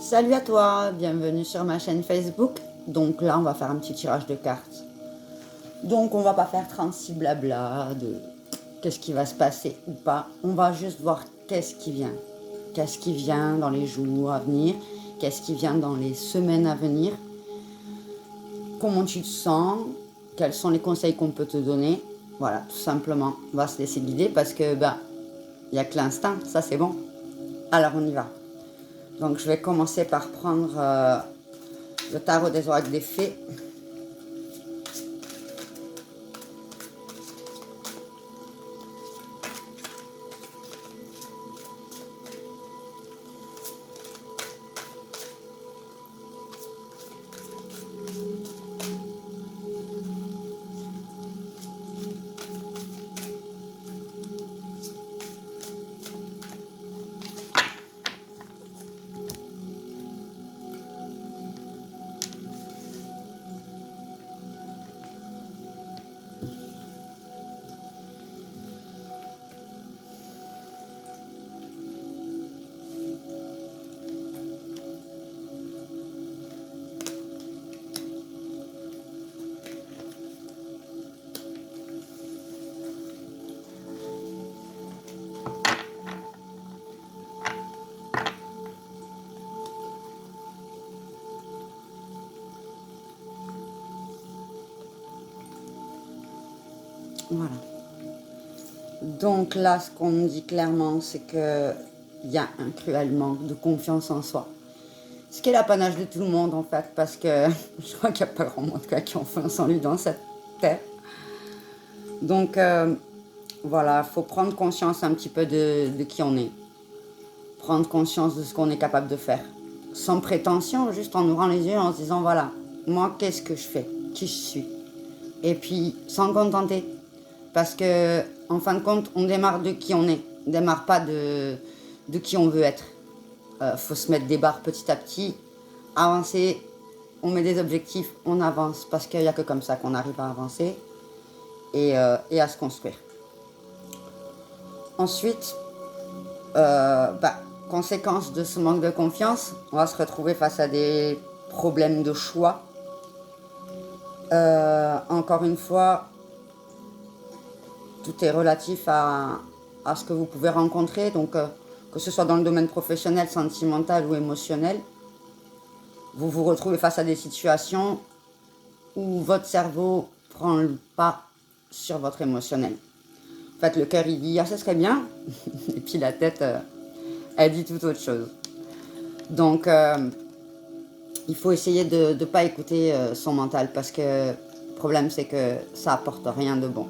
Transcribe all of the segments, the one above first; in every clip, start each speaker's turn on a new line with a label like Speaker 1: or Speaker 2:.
Speaker 1: Salut à toi, bienvenue sur ma chaîne Facebook. Donc là, on va faire un petit tirage de cartes. Donc on va pas faire 36 blabla de qu'est-ce qui va se passer ou pas. On va juste voir qu'est-ce qui vient. Qu'est-ce qui vient dans les jours à venir, qu'est-ce qui vient dans les semaines à venir. Comment tu te sens, quels sont les conseils qu'on peut te donner. Voilà, tout simplement, on va se laisser guider parce que il n'y a que l'instinct, ça c'est bon. Alors on y va. Donc je vais commencer par prendre le tarot des oracles des fées. Voilà. Donc là, ce qu'on me dit clairement, c'est qu'il y a un cruel manque de confiance en soi. Ce qui est l'apanage de tout le monde, en fait, parce que je crois qu'il n'y a pas grand monde qui a confiance en lui dans cette terre. Donc, voilà, il faut prendre conscience un petit peu de qui on est. Prendre conscience de ce qu'on est capable de faire. Sans prétention, juste en ouvrant les yeux, en se disant, voilà, moi, qu'est-ce que je fais? Qui je suis? Et puis, s'en contenter. Parce que, en fin de compte, on démarre de qui on est. On ne démarre pas de qui on veut être. Faut se mettre des barres petit à petit, avancer, on met des objectifs, on avance. Parce qu'il n'y a que comme ça qu'on arrive à avancer et à se construire. Ensuite, conséquence de ce manque de confiance, on va se retrouver face à des problèmes de choix. Encore une fois, tout est relatif à ce que vous pouvez rencontrer, donc que ce soit dans le domaine professionnel, sentimental ou émotionnel, vous vous retrouvez face à des situations où votre cerveau prend le pas sur votre émotionnel. En fait, le cœur, il dit « Ah, ça serait bien », et puis la tête, elle dit tout autre chose. Donc, il faut essayer de ne pas écouter son mental, parce que le problème, c'est que ça apporte rien de bon.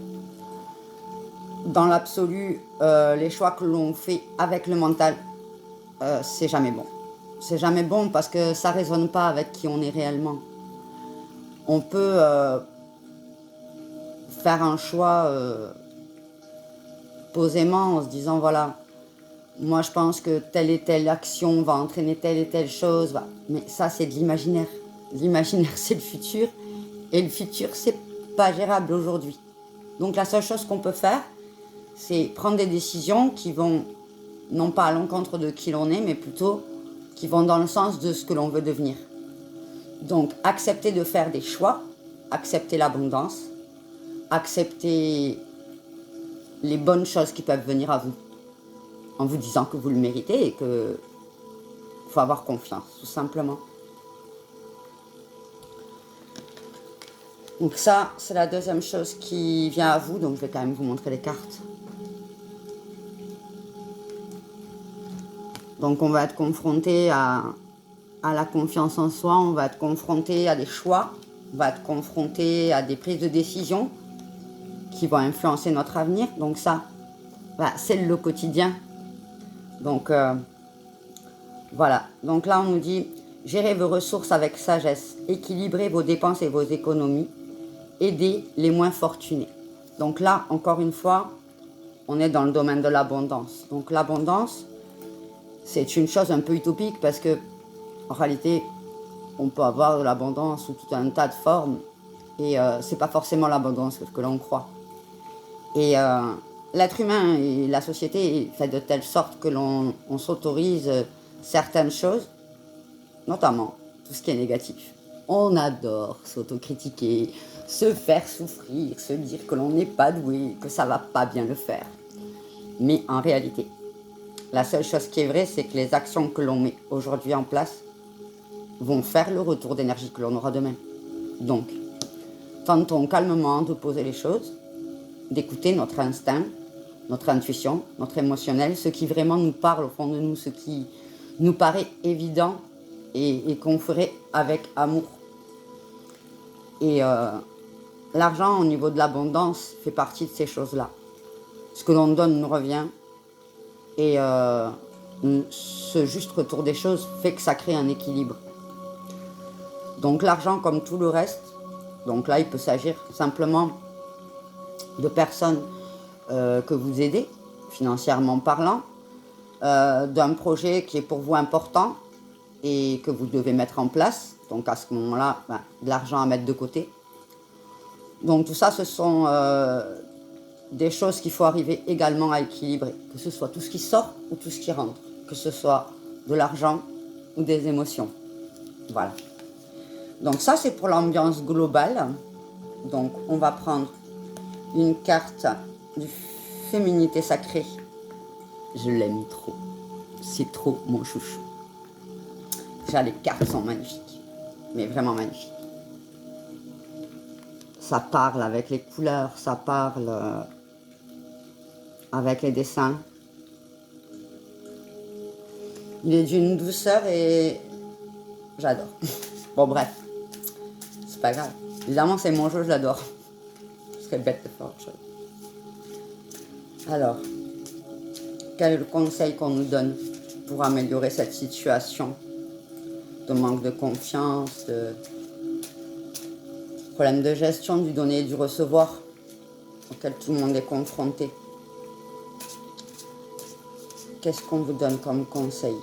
Speaker 1: Dans l'absolu, les choix que l'on fait avec le mental, c'est jamais bon. C'est jamais bon parce que ça ne résonne pas avec qui on est réellement. On peut faire un choix posément en se disant, voilà, moi je pense que telle et telle action va entraîner telle et telle chose. Mais ça, c'est de l'imaginaire. L'imaginaire, c'est le futur. Et le futur, c'est pas gérable aujourd'hui. Donc la seule chose qu'on peut faire, c'est prendre des décisions qui vont, non pas à l'encontre de qui l'on est, mais plutôt qui vont dans le sens de ce que l'on veut devenir. Donc, accepter de faire des choix, accepter l'abondance, accepter les bonnes choses qui peuvent venir à vous, en vous disant que vous le méritez et qu'il faut avoir confiance, tout simplement. Donc ça, c'est la deuxième chose qui vient à vous, donc je vais quand même vous montrer les cartes. Donc on va être confronté à la confiance en soi, on va être confronté à des choix, on va être confronté à des prises de décision qui vont influencer notre avenir. Donc ça, c'est le quotidien. Donc voilà. Donc là, on nous dit, gérez vos ressources avec sagesse, équilibrez vos dépenses et vos économies, aidez les moins fortunés. Donc là, encore une fois, on est dans le domaine de l'abondance. Donc l'abondance, c'est une chose un peu utopique parce que, en réalité, on peut avoir de l'abondance sous tout un tas de formes et c'est pas forcément l'abondance que l'on croit. Et l'être humain et la société est fait de telle sorte que l'on s'autorise certaines choses notamment tout ce qui est négatif. On adore s'autocritiquer, se faire souffrir, se dire que l'on n'est pas doué, que ça va pas bien le faire. Mais en réalité, la seule chose qui est vraie, c'est que les actions que l'on met aujourd'hui en place vont faire le retour d'énergie que l'on aura demain. Donc, tentons calmement de poser les choses, d'écouter notre instinct, notre intuition, notre émotionnel, ce qui vraiment nous parle au fond de nous, ce qui nous paraît évident et qu'on ferait avec amour. Et l'argent, au niveau de l'abondance, fait partie de ces choses-là. Ce que l'on donne nous revient. Et ce juste retour des choses fait que ça crée un équilibre. Donc l'argent, comme tout le reste, donc là, il peut s'agir simplement de personnes que vous aidez, financièrement parlant, d'un projet qui est pour vous important et que vous devez mettre en place. Donc à ce moment-là, de l'argent à mettre de côté. Donc tout ça, ce sont des choses qu'il faut arriver également à équilibrer. Que ce soit tout ce qui sort ou tout ce qui rentre. Que ce soit de l'argent ou des émotions. Voilà. Donc ça, c'est pour l'ambiance globale. Donc on va prendre une carte du féminité sacrée. Je l'aime trop. C'est trop mon chouchou. Déjà, les cartes sont magnifiques. Mais vraiment magnifiques. Ça parle avec les couleurs, ça parle avec les dessins. Il est d'une douceur et j'adore. Bon, bref, c'est pas grave. Évidemment, c'est mon jeu, je l'adore. Je serais bête de faire autre chose. Alors, quel est le conseil qu'on nous donne pour améliorer cette situation de manque de confiance, de problème de gestion du donner et du recevoir auquel tout le monde est confronté? Qu'est-ce qu'on vous donne comme conseil?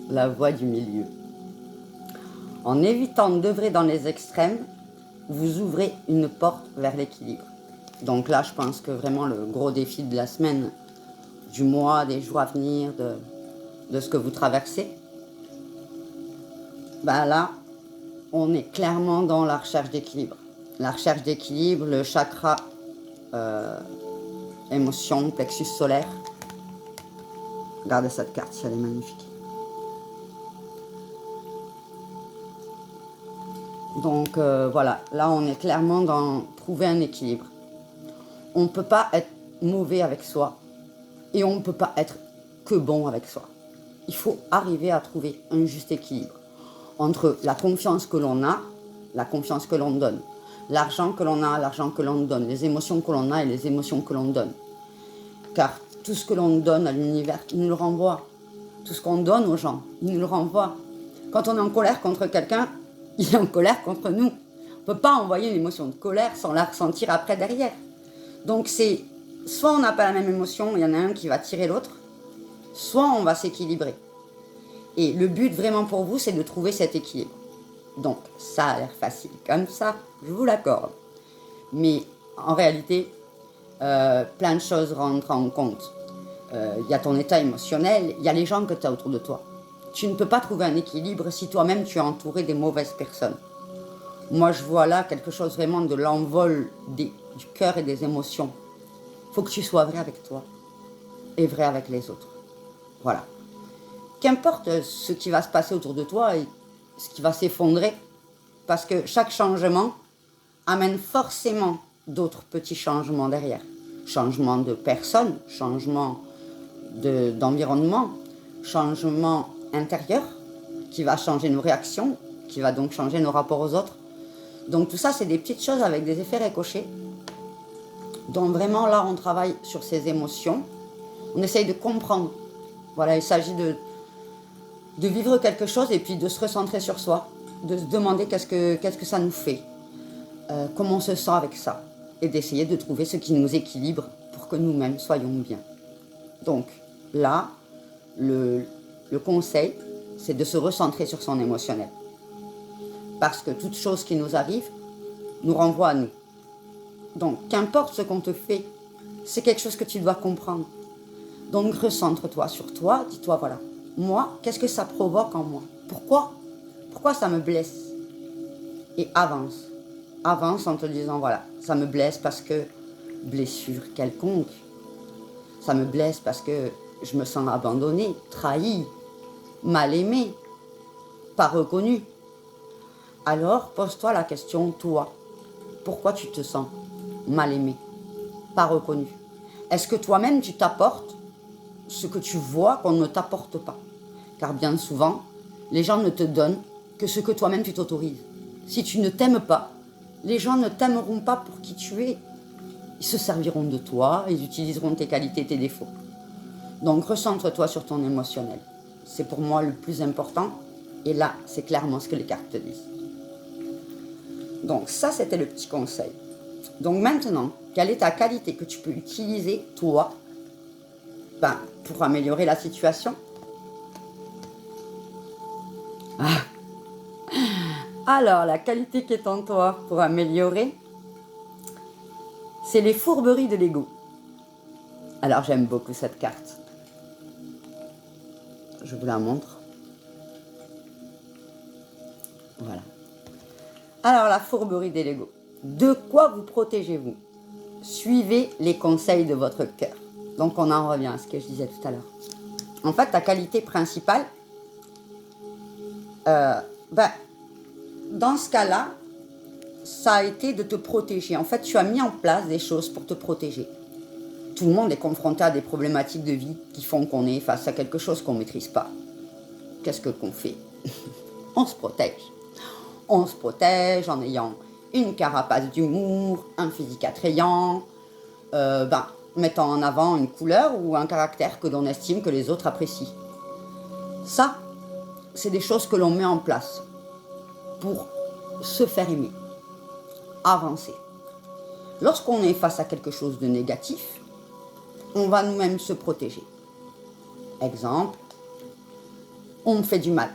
Speaker 1: La voie du milieu. En évitant d'œuvrer dans les extrêmes, vous ouvrez une porte vers l'équilibre. Donc là, je pense que vraiment le gros défi de la semaine, du mois, des jours à venir, de ce que vous traversez, là, on est clairement dans la recherche d'équilibre. La recherche d'équilibre, le chakra émotion, plexus solaire. Regardez cette carte, elle est magnifique. Donc voilà, là on est clairement dans trouver un équilibre. On ne peut pas être mauvais avec soi et on ne peut pas être que bon avec soi. Il faut arriver à trouver un juste équilibre entre la confiance que l'on a, la confiance que l'on donne, l'argent que l'on a, l'argent que l'on donne, les émotions que l'on a et les émotions que l'on donne. Car tout ce que l'on donne à l'univers, il nous le renvoie. Tout ce qu'on donne aux gens, il nous le renvoie. Quand on est en colère contre quelqu'un, il est en colère contre nous. On ne peut pas envoyer une émotion de colère sans la ressentir après derrière. Donc c'est, soit on n'a pas la même émotion, il y en a un qui va tirer l'autre, soit on va s'équilibrer. Et le but vraiment pour vous, c'est de trouver cet équilibre. Donc ça a l'air facile comme ça, je vous l'accorde. Mais en réalité, plein de choses rentrent en compte. Il y a ton état émotionnel, il y a les gens que tu as autour de toi. Tu ne peux pas trouver un équilibre si toi-même tu es entouré des mauvaises personnes. Moi, je vois là quelque chose vraiment de l'envol du cœur et des émotions. Il faut que tu sois vrai avec toi et vrai avec les autres. Voilà. Qu'importe ce qui va se passer autour de toi et ce qui va s'effondrer, parce que chaque changement amène forcément d'autres petits changements derrière. Changement de personne, changement d'environnement, changement intérieur qui va changer nos réactions, qui va donc changer nos rapports aux autres. Donc tout ça, c'est des petites choses avec des effets ricochets. Donc vraiment, là, on travaille sur ces émotions. On essaye de comprendre. Voilà, il s'agit de vivre quelque chose et puis de se recentrer sur soi, de se demander qu'est-ce que ça nous fait, comment on se sent avec ça, et d'essayer de trouver ce qui nous équilibre pour que nous-mêmes soyons bien. Donc là, le conseil, c'est de se recentrer sur son émotionnel. Parce que toute chose qui nous arrive nous renvoie à nous. Donc, qu'importe ce qu'on te fait, c'est quelque chose que tu dois comprendre. Donc, recentre-toi sur toi, dis-toi, voilà, moi, qu'est-ce que ça provoque en moi? Pourquoi ça me blesse? Et avance. Avance en te disant, voilà, ça me blesse parce que blessure quelconque. Ça me blesse parce que je me sens abandonnée, trahie, mal aimée, pas reconnue. Alors, pose-toi la question, toi, pourquoi tu te sens mal aimée, pas reconnue? Est-ce que toi-même, tu t'apportes ce que tu vois qu'on ne t'apporte pas? Car bien souvent, les gens ne te donnent que ce que toi-même tu t'autorises. Si tu ne t'aimes pas, les gens ne t'aimeront pas pour qui tu es. Ils se serviront de toi, ils utiliseront tes qualités, tes défauts. Donc, recentre-toi sur ton émotionnel. C'est pour moi le plus important. Et là, c'est clairement ce que les cartes te disent. Donc, ça, c'était le petit conseil. Donc, maintenant, quelle est ta qualité que tu peux utiliser, toi, pour améliorer la situation? Alors, la qualité qui est en toi pour améliorer, c'est les fourberies de l'ego. Alors, j'aime beaucoup cette carte. Je vous la montre. Voilà. Alors, la fourberie de l'ego. De quoi vous protégez-vous? Suivez les conseils de votre cœur. Donc, on en revient à ce que je disais tout à l'heure. En fait, ta qualité principale, dans ce cas-là, ça a été de te protéger. En fait, tu as mis en place des choses pour te protéger. Tout le monde est confronté à des problématiques de vie qui font qu'on est face à quelque chose qu'on ne maîtrise pas. Qu'est-ce qu'on fait? On se protège. On se protège en ayant une carapace d'humour, un physique attrayant, mettant en avant une couleur ou un caractère que l'on estime que les autres apprécient. Ça, c'est des choses que l'on met en place pour se faire aimer, avancer. Lorsqu'on est face à quelque chose de négatif, on va nous-mêmes se protéger. Exemple, on me fait du mal.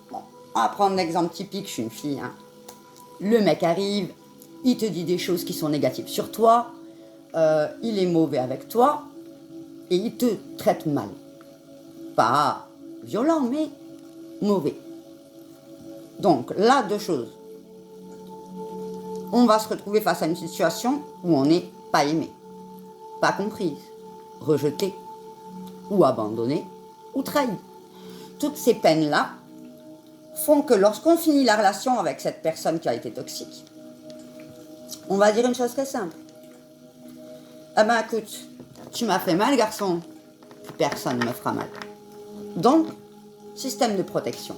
Speaker 1: Bon, on va prendre l'exemple typique, je suis une fille. Le mec arrive, il te dit des choses qui sont négatives sur toi, il est mauvais avec toi, et il te traite mal. Pas violent, mais mauvais. Donc, là, deux choses. On va se retrouver face à une situation où on n'est pas aimé, pas comprise, rejeté, ou abandonné, ou trahi. Toutes ces peines-là font que lorsqu'on finit la relation avec cette personne qui a été toxique, on va dire une chose très simple. Ah ben écoute, tu m'as fait mal, garçon, personne ne me fera mal. Donc, système de protection.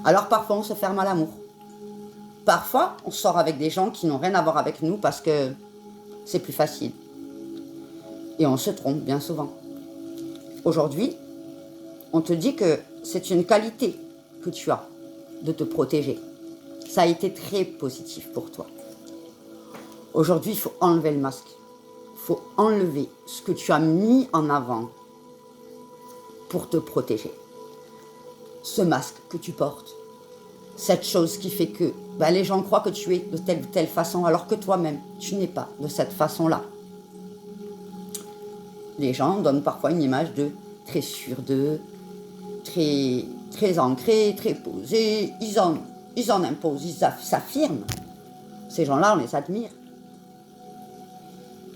Speaker 1: Alors parfois on se ferme à l'amour. Parfois on sort avec des gens qui n'ont rien à voir avec nous parce que c'est plus facile. Et on se trompe bien souvent. Aujourd'hui, on te dit que c'est une qualité que tu as de te protéger. Ça a été très positif pour toi. Aujourd'hui, il faut enlever le masque. Il faut enlever ce que tu as mis en avant pour te protéger. Ce masque que tu portes, cette chose qui fait que les gens croient que tu es de telle ou telle façon alors que toi-même, tu n'es pas de cette façon-là. Les gens donnent parfois une image de très sûr d'eux, très, très ancrés, très posés. Ils en imposent, ils s'affirment. Ces gens-là, on les admire.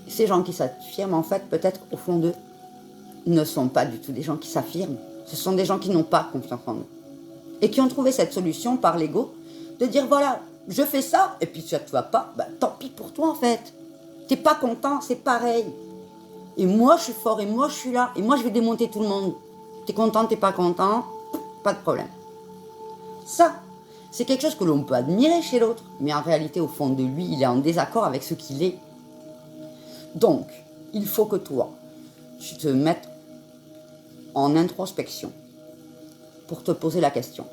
Speaker 1: Ces gens qui s'affirment, en fait, peut-être au fond d'eux, ne sont pas du tout des gens qui s'affirment. Ce sont des gens qui n'ont pas confiance en eux. Et qui ont trouvé cette solution par l'ego, de dire voilà, je fais ça, et puis ça ne te va pas, tant pis pour toi en fait. T'es pas content, c'est pareil. Et moi je suis fort, et moi je suis là, et moi je vais démonter tout le monde. T'es content, t'es pas content, pas de problème. Ça, c'est quelque chose que l'on peut admirer chez l'autre, mais en réalité au fond de lui, il est en désaccord avec ce qu'il est. Donc, il faut que toi, tu te mettes en introspection pour te poser la question.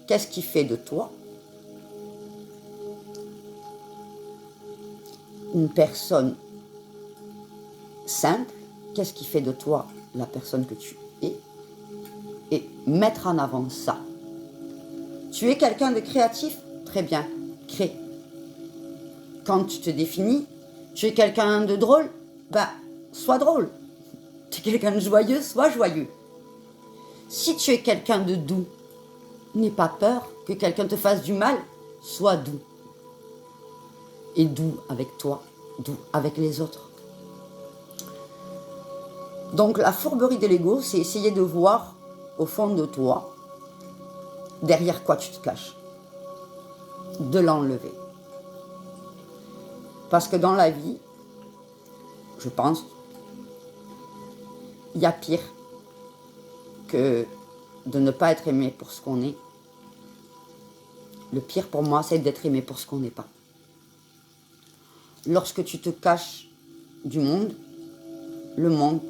Speaker 1: Qu'est-ce qui fait de toi une personne simple? Qu'est-ce qui fait de toi la personne que tu es? et mettre en avant ça. Tu es quelqu'un de créatif? Très bien, crée. Quand tu te définis, tu es quelqu'un de drôle? Ben, sois drôle. Tu es quelqu'un de joyeux? Sois joyeux. Si tu es quelqu'un de doux, n'aie pas peur que quelqu'un te fasse du mal, sois doux. Et doux avec toi, doux avec les autres. Donc la fourberie de l'ego, c'est essayer de voir au fond de toi, derrière quoi tu te caches, de l'enlever. Parce que dans la vie, je pense, il y a pire que de ne pas être aimé pour ce qu'on est. Le pire pour moi, c'est d'être aimé pour ce qu'on n'est pas. Lorsque tu te caches du monde, le monde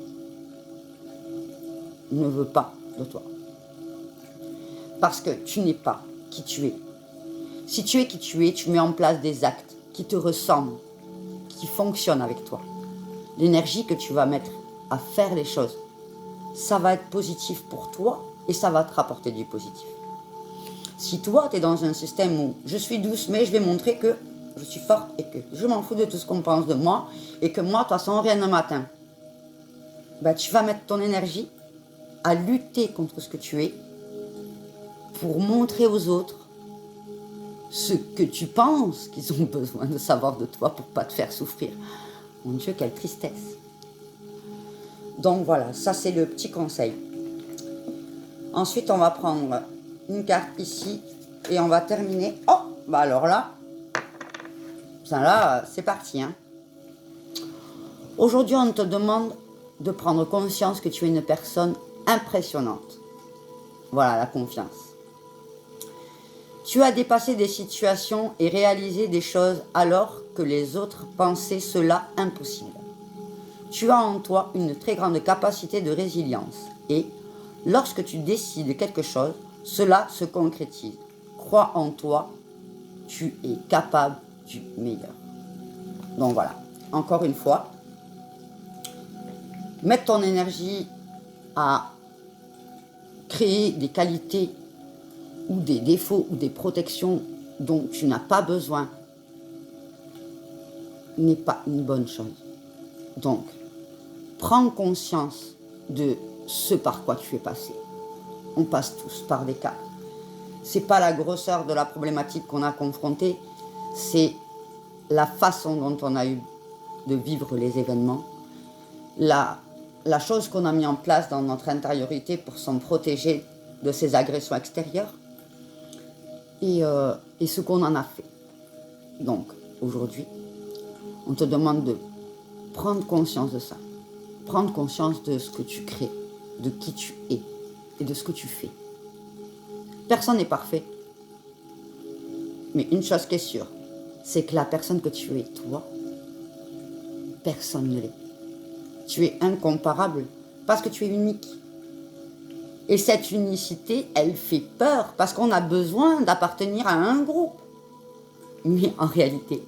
Speaker 1: ne veut pas de toi. Parce que tu n'es pas qui tu es. Si tu es qui tu es, tu mets en place des actes qui te ressemblent, qui fonctionnent avec toi. L'énergie que tu vas mettre à faire les choses, ça va être positif pour toi et ça va te rapporter du positif. Si toi, tu es dans un système où je suis douce, mais je vais montrer que je suis forte et que je m'en fous de tout ce qu'on pense de moi et que moi, de toute façon, rien ne m'atteint, ben, tu vas mettre ton énergie à lutter contre ce que tu es pour montrer aux autres ce que tu penses qu'ils ont besoin de savoir de toi pour ne pas te faire souffrir. Mon Dieu, quelle tristesse. Donc voilà, ça c'est le petit conseil. Ensuite, on va prendre une carte ici et on va terminer. Oh, bah alors là, ça là, c'est parti. Hein. Aujourd'hui, on te demande de prendre conscience que tu es une personne impressionnante. Voilà, la confiance. Tu as dépassé des situations et réalisé des choses alors que les autres pensaient cela impossible. Tu as en toi une très grande capacité de résilience et lorsque tu décides quelque chose, cela se concrétise. Crois en toi, tu es capable du meilleur. Donc voilà, encore une fois, mets ton énergie à créer des qualités ou des défauts ou des protections dont tu n'as pas besoin n'est pas une bonne chose. Donc, prends conscience de ce par quoi tu es passé. On passe tous par des cas. C'est pas la grosseur de la problématique qu'on a confrontée, c'est la façon dont on a eu de vivre les événements, la chose qu'on a mis en place dans notre intériorité pour s'en protéger de ces agressions extérieures et ce qu'on en a fait. Donc, aujourd'hui, on te demande de prendre conscience de ça, prendre conscience de ce que tu crées, de qui tu es et de ce que tu fais. Personne n'est parfait, mais une chose qui est sûre, c'est que la personne que tu es, toi, personne ne l'est. Tu es incomparable parce que tu es unique. Et cette unicité, elle fait peur parce qu'on a besoin d'appartenir à un groupe. Mais en réalité,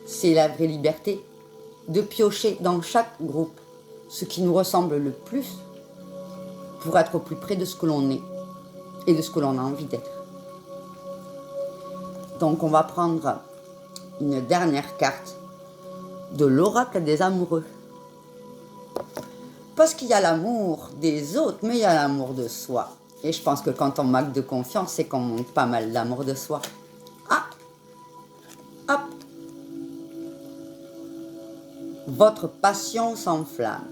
Speaker 1: c'est la vraie liberté de piocher dans chaque groupe ce qui nous ressemble le plus pour être au plus près de ce que l'on est et de ce que l'on a envie d'être. Donc on va prendre une dernière carte de l'oracle des amoureux. Parce qu'il y a l'amour des autres, mais il y a l'amour de soi. Et je pense que quand on manque de confiance, c'est qu'on manque pas mal d'amour de soi. Ah, hop. Votre passion s'enflamme.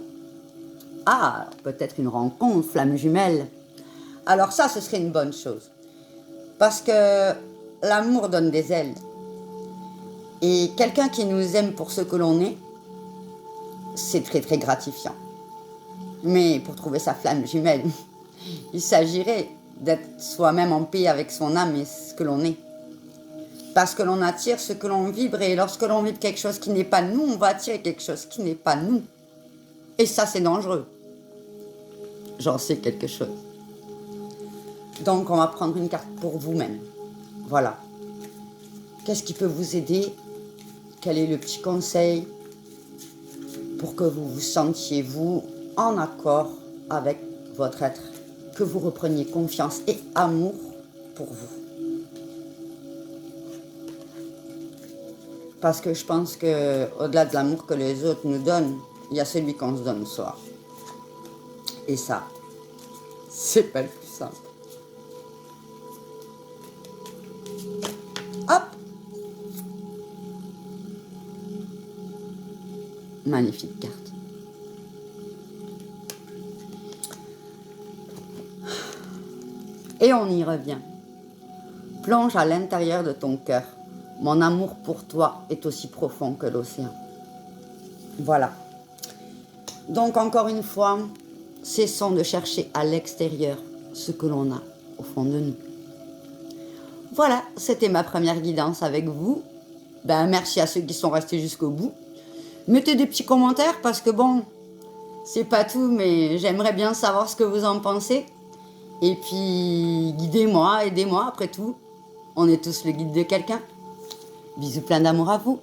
Speaker 1: Ah, peut-être une rencontre, flamme jumelle. Alors ça, ce serait une bonne chose. Parce que l'amour donne des ailes. Et quelqu'un qui nous aime pour ce que l'on est, c'est très très gratifiant. Mais pour trouver sa flamme jumelle, il s'agirait d'être soi-même en paix avec son âme et ce que l'on est. Parce que l'on attire ce que l'on vibre et lorsque l'on vibre quelque chose qui n'est pas nous, on va attirer quelque chose qui n'est pas nous. Et ça, c'est dangereux. J'en sais quelque chose. Donc, on va prendre une carte pour vous-même. Voilà. Qu'est-ce qui peut vous aider? Quel est le petit conseil pour que vous vous sentiez, vous, en accord avec votre être que vous repreniez confiance et amour pour vous. Parce que je pense qu'au-delà de l'amour que les autres nous donnent, il y a celui qu'on se donne soi. Et ça, c'est pas le plus simple. Hop! Magnifique carte. Et on y revient. Plonge à l'intérieur de ton cœur. Mon amour pour toi est aussi profond que l'océan. Voilà. Donc encore une fois, cessons de chercher à l'extérieur ce que l'on a au fond de nous. Voilà, c'était ma première guidance avec vous. Merci à ceux qui sont restés jusqu'au bout. Mettez des petits commentaires parce que bon, c'est pas tout, mais j'aimerais bien savoir ce que vous en pensez. Et puis, guidez-moi, aidez-moi, après tout. On est tous le guide de quelqu'un. Bisous plein d'amour à vous.